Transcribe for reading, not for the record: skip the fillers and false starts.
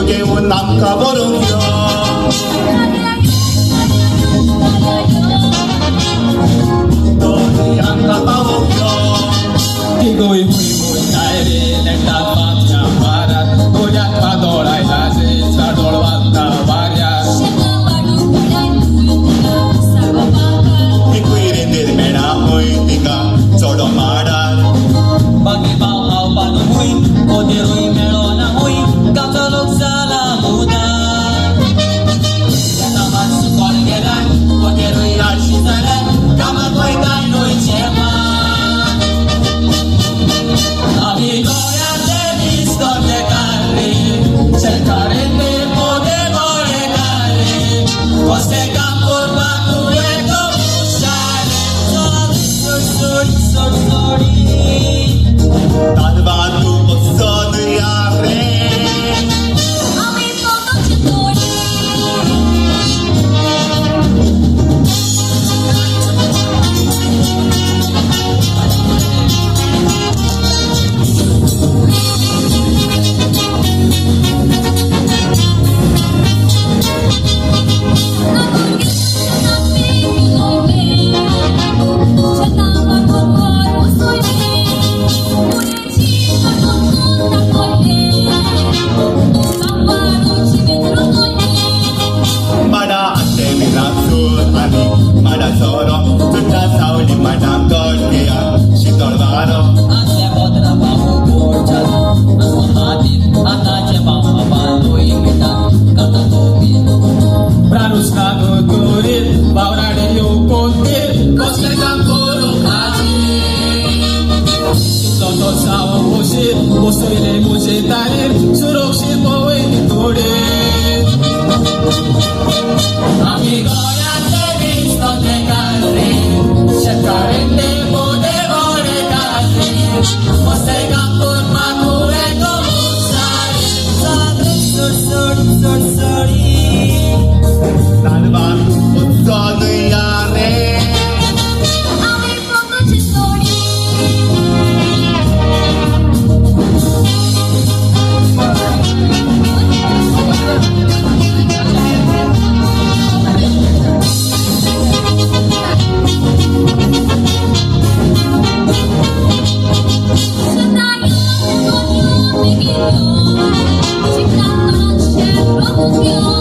깨운 남가버릇이여 너희 안 가봐오여 Tigoy hui hui kairi nekta matya varat Goyat vadorai nasi sadol vatta varya Ikuirendir mera moitika chodo marar Bagi bau panu hui Ode rui melo na hui Kata lok sala muda Taman sukol geran Ode rui arshi zaran Kama koi kai noi chema Amigo ya te visto te carri Cercare te pode vole carri Coste campur batu eko mushare Sorry, sorry, sorry 단바도 없어너야 그래 Mana ante minatsun ani mana soro tutta sauli mana gorgia shitolvaro Ase podra bahu gorcha Asa hatin Atache bahu balu imita Kata tomi Branus kanu turit Baurade yukotir Koster kankuru kaji Soto sao mushir Musuile mujitarir Suruk shirpo ini turit Amigo ya te visto te carri Cercare te pode vole carri Coste campur makure como sari Sorry, sorry, sorry 단바도 없어너야 래 Cinta non c'è proprio